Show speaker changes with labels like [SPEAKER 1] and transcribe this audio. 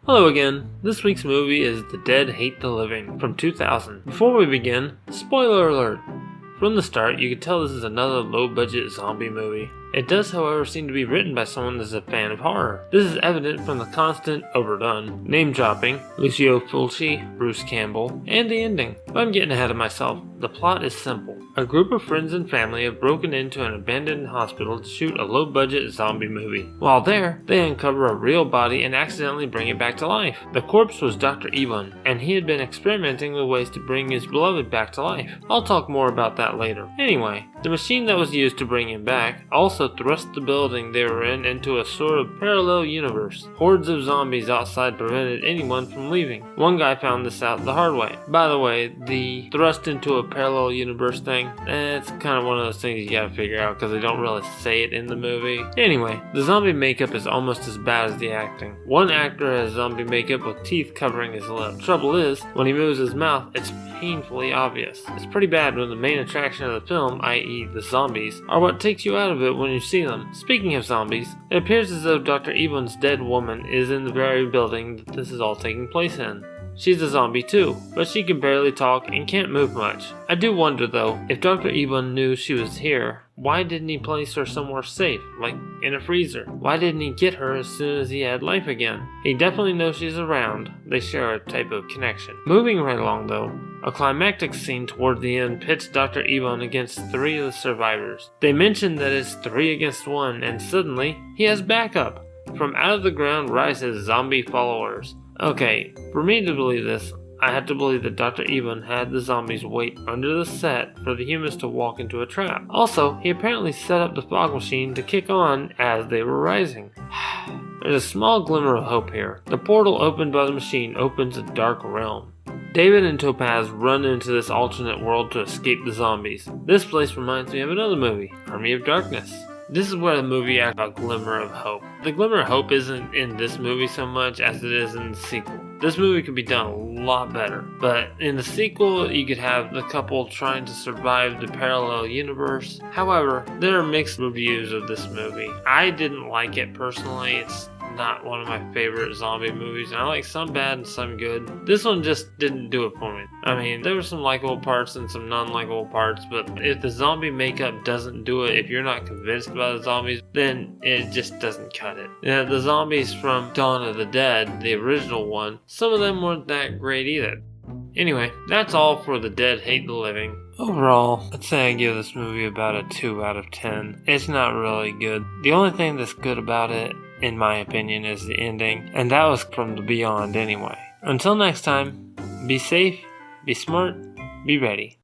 [SPEAKER 1] Hello again. This week's movie is The Dead Hate the Living from 2000. Before we begin, spoiler alert. From the start, you can tell this is another low-budget zombie movie. It does, however, seem to be written by someone that's a fan of horror. This is evident from the constant, overdone, name-dropping, Lucio Fulci, Bruce Campbell, and the ending. But I'm getting ahead of myself. The plot is simple. A group of friends and family have broken into an abandoned hospital to shoot a low-budget zombie movie. While there, they uncover a real body and accidentally bring it back to life. The corpse was Dr. Ivan, and he had been experimenting with ways to bring his beloved back to life. I'll talk more about that later. Anyway, the machine that was used to bring him back also thrust the building they were in into a sort of parallel universe. Hordes of zombies outside prevented anyone from leaving. One guy found this out the hard way. By the way, the thrust into a parallel universe thing, it's kind of one of those things you gotta figure out because they don't really say it in the movie. Anyway, the zombie makeup is almost as bad as the acting. One actor has zombie makeup with teeth covering his lip. Trouble is, when he moves his mouth, it's painfully obvious. It's pretty bad when the main attraction of the film, i.e. the zombies, are what takes you out of it when you see them. Speaking of zombies, it appears as though Dr. Ivan's dead woman is in the very building that this is all taking place in. She's a zombie too, but she can barely talk and can't move much. I do wonder though, if Dr. Ivan knew she was here, why didn't he place her somewhere safe, like in a freezer? Why didn't he get her as soon as he had life again? He definitely knows she's around. They share a type of connection. Moving right along though, a climactic scene toward the end pits Dr. Ivan against 3 of the survivors. They mention that it's 3 against 1, and suddenly, he has backup. From out of the ground rise his zombie followers. Okay, for me to believe this, I have to believe that Dr. Ivan had the zombies wait under the set for the humans to walk into a trap. Also, he apparently set up the fog machine to kick on as they were rising. There's a small glimmer of hope here. The portal opened by the machine opens a dark realm. David and Topaz run into this alternate world to escape the zombies. This place reminds me of another movie, Army of Darkness. This is where the movie acts a glimmer of hope. The glimmer of hope isn't in this movie so much as it is in the sequel. This movie could be done a lot better, but in the sequel you could have the couple trying to survive the parallel universe. However, there are mixed reviews of this movie. I didn't like it personally. It's not one of my favorite zombie movies, and I like some bad and some good. This one just didn't do it for me. I mean, there were some likable parts and some non-likable parts, but if the zombie makeup doesn't do it, if you're not convinced by the zombies, then it just doesn't cut it. Now, the zombies from Dawn of the Dead, the original one, some of them weren't that great either. Anyway, that's all for The Dead Hate the Living. Overall, I'd say I give this movie about a 2 out of 10. It's not really good. The only thing that's good about it, in my opinion, is the ending, and that was from the Beyond anyway. Until next time, be safe, be smart, be ready.